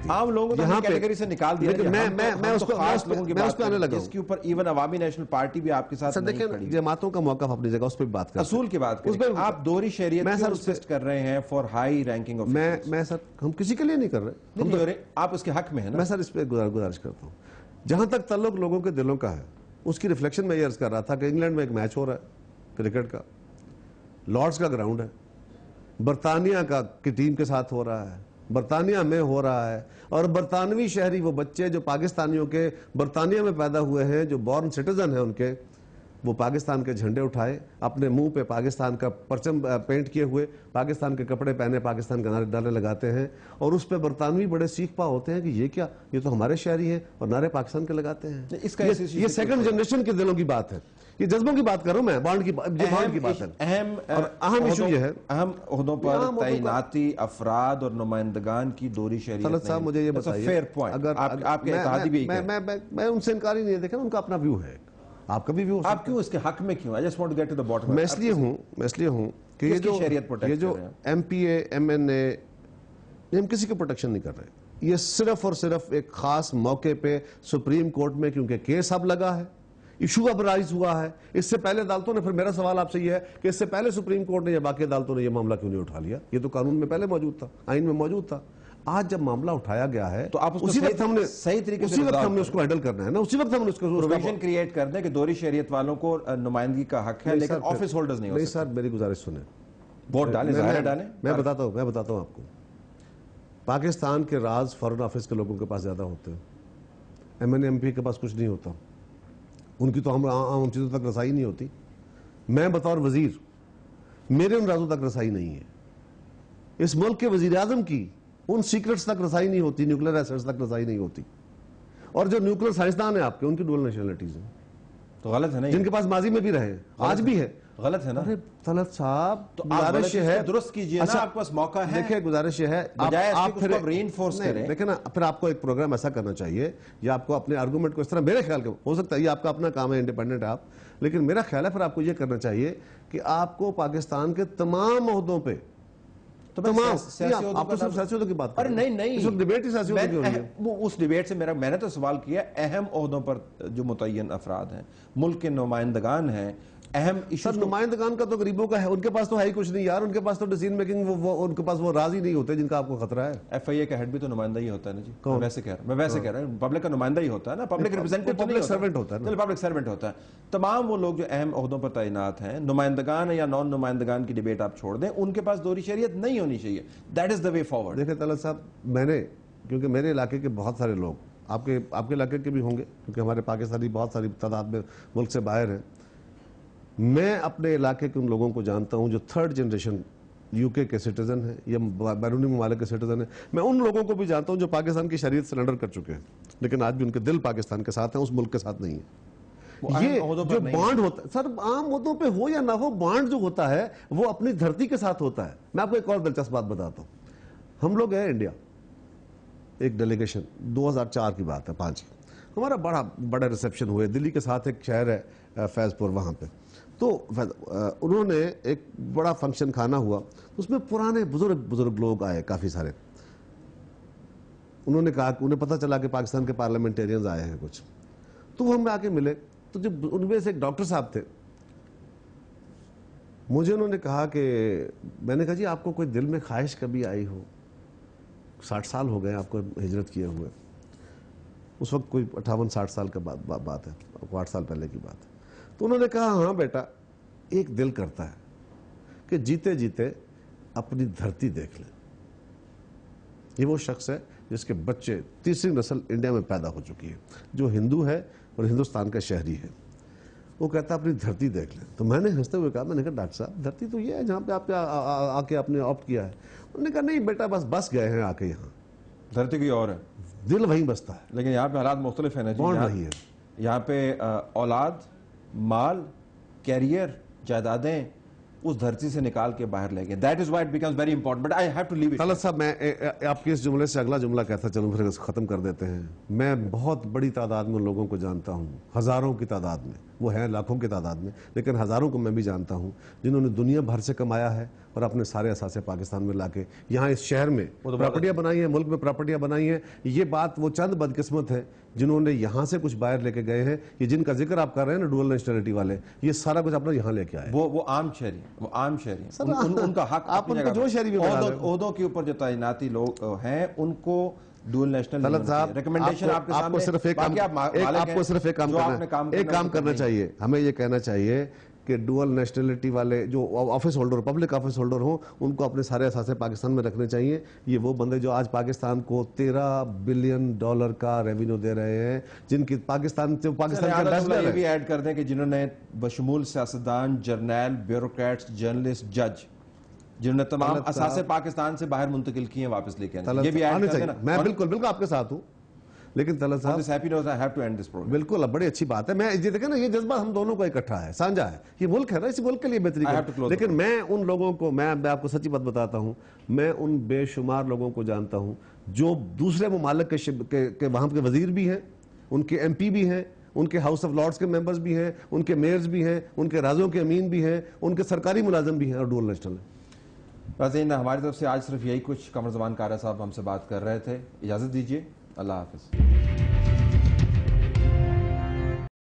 ہوگی. عام لوگوں کو یہاں کیٹیگری سے نکال دیا. میں اس پہ آنے لگا ہوں. اس کے اوپر ایون عوامی نیشنل پارٹی بھی آپ کے ساتھ نہیں کھڑی. جماعتوں کا موقف اپنی جگہ, اس پہ بات کریں. اصول کی بات کریں. آپ دوہری شہریت کیوں انسسٹ کر رہے ہیں فار ہائی رینکنگ آفیسرز؟ میں سر, ہم کسی کے لیے نہیں کر رہے. آپ اس کے حق میں ہیں نا. میں سر اس پہ گزارش کرتا ہوں. جہاں تک تعلق لوگوں کے دلوں کا ہے, اس کی ریفلیکشن میں یہ عرض کر رہا تھا کہ انگلینڈ میں ایک میچ ہو رہا ہے کرکٹ کا, لارڈز کا گراؤنڈ ہے, برطانیہ کی ٹیم کے ساتھ ہو رہا ہے, برطانیہ میں ہو رہا ہے, اور برطانوی شہری وہ بچے جو پاکستانیوں کے برطانیہ میں پیدا ہوئے ہیں, جو بورن سٹیزن ہیں ان کے, وہ پاکستان کے جھنڈے اٹھائے, اپنے منہ پہ پاکستان کا پرچم پینٹ کیے ہوئے, پاکستان کے کپڑے پہنے, پاکستان کے نعرے لگاتے ہیں, اور اس پہ برطانوی بڑے سیکھ پا ہوتے ہیں کہ یہ کیا, یہ تو ہمارے شہری ہیں, اور نعرے پاکستان کے لگاتے ہیں. یہ سیکنڈ جنریشن کے دلوں کی بات ہے, یہ جذبوں کی بات کر رہا ہوں میں, بانڈ کی بات ہے. اہم ایشو یہ ہے, اہم عہدوں پر تعیناتی افراد اور نمائندگان کی دوہری شہریت. طلعت صاحب مجھے یہ بتائیے, اگر آپ کے اتحادی بھی میں ان سے انکار ہی نہیں ہے, دیکھیں ان کا اپنا ویو ہے, آپ کا بھی ویو. آپ کیوں اس کے حق میں کیوں؟ I just want to get to the bottom. میں اس لیے ہوں کہ یہ جو M P A M N A, ہم کسی کو پروٹیکشن نہیں کر رہے. یہ صرف اور صرف ایک خاص موقع پہ سپریم کورٹ میں کیونکہ کیس اب لگا ہے, ایشو اب رائز ہوا ہے, اس سے پہلے عدالتوں نے, پھر میرا سوال آپ سے یہ ہے کہ اس سے پہلے سپریم کورٹ نے یا باقی عدالتوں نے یہ معاملہ کیوں نہیں اٹھا لیا؟ یہ تو قانون میں پہلے موجود تھا, آئین میں موجود تھا. آج جب معاملہ اٹھایا گیا ہے تو اسی وقت ہم نے صحیح طریقے سے اس کو ہینڈل کرنا ہے نا, اسی وقت ہم نے اس کو پروویژن کریٹ کر دیں کہ دوہری شہریت والوں کو نمائندگی کا حق ہے, لیکن آفس ہولڈرز نہیں ہو سکتے. نہیں سر, میری گزارش سنیں, ووٹ ڈالیں, ظاہر ڈالیں. میں بتاتا ہوں آپ کو, پاکستان کے راز فارن آفس کے لوگوں کے پاس زیادہ ہوتے ہیں, ایم این ایم پی کے پاس کچھ نہیں ہوتا, ان کی تو عام چیزوں تک رسائی نہیں ہوتی. میں بطور وزیر, میرے ان رازوں تک رسائی نہیں ہے. اس ملک کے وزیر اعظم کی ان سیکرٹس تک رسائی نہیں ہوتی, نیوکلیر ایسٹس تک رسائی نہیں ہوتی. اور جو نیوکلیر سائنسدان ہیں آپ کے, ان کی ڈوئل نیشنلٹیز ہیں, تو غلط ہے نا, جن کے پاس ماضی میں بھی رہے, آج بھی ہے. غلط ہے نا. طلعت صاحب تو گزارش ہے درست کیجئے نا, آپ کے پاس موقع ہے. دیکھیں گزارش یہ ہے, آپ پھر ری انفورس کریں. دیکھیں نا, پھر آپ کو ایک پروگرام ایسا کرنا چاہیے, یا آپ کو اپنے آرگومنٹ کو اس طرح, میرے خیال کے ہو سکتا ہے یہ آپ کا اپنا کام ہے, انڈیپینڈنٹ آپ, لیکن میرا خیال ہے پھر آپ کو یہ کرنا چاہیے کہ آپ کو پاکستان کے تمام عہدوں پہ, آپ تو صرف سیاسی عہدوں کی بات کریں. نہیں, اس وقت ڈیبیٹ ہی سیاسی عہدوں کی ہو رہی ہے. اس ڈیبیٹ سے میں نے تو سوال کیا اہم عہدوں پر جو متعین افراد ہیں, ملک کے نمائندگان ہیں, اہم ایشو. سر نمائندگان کا تو غریبوں کا ہے, ان کے پاس تو ہے ہی کچھ نہیں یار, ان کے پاس تو ڈیسیژن میکنگ, ان کے پاس وہ راضی نہیں ہوتے جن کا آپ کو خطرہ ہے. ایف آئی اے کا ہیڈ بھی تو نمائندہ ہی ہوتا ہے نا جی. میں ویسے کہہ رہا ہوں, پبلک کا نمائندہ ہی ہوتا ہے نا, پبلک ریپرزینٹیٹیو پبلک سرونٹ ہوتا ہے, پبلک سرونٹ ہوتا ہے. تمام وہ لوگ جو اہم عہدوں پر تعینات ہیں, نمائندگان یا نان نمائندگان کی ڈیبیٹ آپ چھوڑ دیں, ان کے پاس دوہری شہریت نہیں ہونی چاہیے. That is the way forward. دیکھیں طلعت صاحب, میں نے, کیونکہ میرے علاقے کے بہت سارے لوگ, آپ کے علاقے کے بھی ہوں گے, کیونکہ ہمارے پاکستانی بہت ساری تعداد میں ملک سے باہر ہیں, میں اپنے علاقے کے ان لوگوں کو جانتا ہوں جو تھرڈ جنریشن یو کے سٹیزن ہیں یا بیرونی ممالک کے سٹیزن ہیں. میں ان لوگوں کو بھی جانتا ہوں جو پاکستان کی شریعت سرنڈر کر چکے ہیں, لیکن آج بھی ان کے دل پاکستان کے ساتھ ہیں, اس ملک کے ساتھ نہیں ہے. یہ جو بانڈ ہوتا ہے سر, عام عہدوں پہ ہو یا نہ ہو, بانڈ جو ہوتا ہے وہ اپنی دھرتی کے ساتھ ہوتا ہے. میں آپ کو ایک اور دلچسپ بات بتاتا ہوں. ہم لوگ ہیں انڈیا, ایک ڈیلیگیشن 2004 کی بات ہے, 5 کی, ہمارا بڑا ریسیپشن ہوئے. دلی کے ساتھ ایک شہر ہے فیض پور, وہاں پہ تو انہوں نے ایک بڑا فنکشن کھانا ہوا, اس میں پرانے بزرگ لوگ آئے کافی سارے. انہوں نے کہا کہ انہیں پتہ چلا کہ پاکستان کے پارلیمنٹیرینز آئے ہیں کچھ, تو وہ ہم آ کے ملے. تو جب ان میں سے ایک ڈاکٹر صاحب تھے, مجھے انہوں نے کہا کہ, میں نے کہا جی آپ کو کوئی دل میں خواہش کبھی آئی ہو, 60 سال ہو گئے آپ کو ہجرت کیے ہوئے, اس وقت کوئی 58-60 سال کا بات ہے, 8 سال پہلے کی بات ہے. تو انہوں نے کہا ہاں بیٹا, ایک دل کرتا ہے کہ جیتے جیتے اپنی دھرتی دیکھ لیں. یہ وہ شخص ہے جس کے بچے, تیسری نسل انڈیا میں پیدا ہو چکی ہے, جو ہندو ہے اور ہندوستان کا شہری ہے. وہ کہتا ہے اپنی دھرتی دیکھ لیں. تو میں نے ہنستے ہوئے کہا, میں نے کہا ڈاکٹر صاحب دھرتی تو یہ ہے جہاں پہ آپ آ کے آپ نے آپٹ کیا ہے. انہوں نے کہا نہیں بیٹا, بس گئے ہیں آ کے, یہاں دھرتی کوئی اور ہے, دل وہیں بستا ہے. لیکن یہاں پہ حالات مختلف ہیں نا جی. بانڈ وہی ہے. یہاں پہ اولاد, مال, کیریئر, جائیدادیں اس دھرتی سے نکال کے باہر لے گئے. That is why it becomes very important. But I have to leave it. Talat صاحب, میں آپ کے اس جملے سے اگلا جملہ کہتا چلوں, پھر ختم کر دیتے ہیں. میں بہت بڑی تعداد میں لوگوں کو جانتا ہوں, ہزاروں کی تعداد میں, وہ ہیں لاکھوں کی تعداد میں، لیکن ہزاروں کو میں بھی جانتا ہوں جنہوں نے دنیا بھر سے کمایا ہے اور اپنے سارے اثاثے پاکستان میں لا کے یہاں اس شہر میں پراپرٹیاں بنائی ہیں، ملک میں پراپرٹیاں بنائی ہیں. یہ بات وہ چند بدقسمت ہے جنہوں نے یہاں سے کچھ باہر لے کے گئے ہیں. یہ جن کا ذکر آپ کر رہے ہیں نا ڈوئل نیشنلٹی والے، یہ سارا کچھ اپنا یہاں لے کے آئے. وہ عام شہری، وہ عام شہری ہیں، ان کا حق آپ ان کو جو شہری بھی بنا لیں. عہدوں کے اوپر جو تعیناتی لوگ ہیں ان کو ڈوئل نیشنل طلعت صاحب، ریکمنڈیشن آپ کے آپ کو سامنے. صرف ایک کام کرنا چاہیے. ہمیں یہ کہنا چاہیے کہ ڈوئل نیشنلٹی والے جو office holder, public office holder ہوں، ان کو اپنے سارے اثاثے پاکستان میں رکھنے چاہیے. یہ وہ بندے جو آج پاکستان کو $13 بلین کا ریونیو دے رہے ہیں، جن کی پاکستان کے یہ بھی ایڈ کر دیں کہ جنہوں نے بشمول سیاستدان، جرنیل، بیوروکریٹس، جرنلسٹ، جج، جنہوں نے تمام اثاثے پاکستان سے باہر منتقل کیے ہیں واپس لے کے آنے. یہ بھی ایڈ کر دینا. میں بالکل آپ کے ساتھ ہوں، لیکن طلعت صاحب بالکل بڑی اچھی بات ہے. میں یہ دیکھیں نا، یہ جذبہ ہم دونوں کو اکٹھا ہے، سانجھا ہے. یہ ملک ہے نا، اسی ملک کے لیے بہتری ہے. لیکن میں ان لوگوں کو، میں آپ کو سچی بات بتاتا ہوں، میں ان بے شمار لوگوں کو جانتا ہوں جو دوسرے ممالک کے وہاں کے وزیر بھی ہیں، ان کے ایم پی بھی ہیں، ان کے ہاؤس آف لارڈز کے ممبرز بھی ہیں، ان کے میئرز بھی ہیں، ان کے راضوں کے امین بھی ہیں، ان کے سرکاری ملازم بھی ہیں، اور ڈوئل نیشنل ہیں. ناظرین، ہماری طرف سے آج صرف یہی کچھ. قمر زمان کارا صاحب ہم سے بات کر رہے تھے. اجازت دیجیے. اللہ حافظ.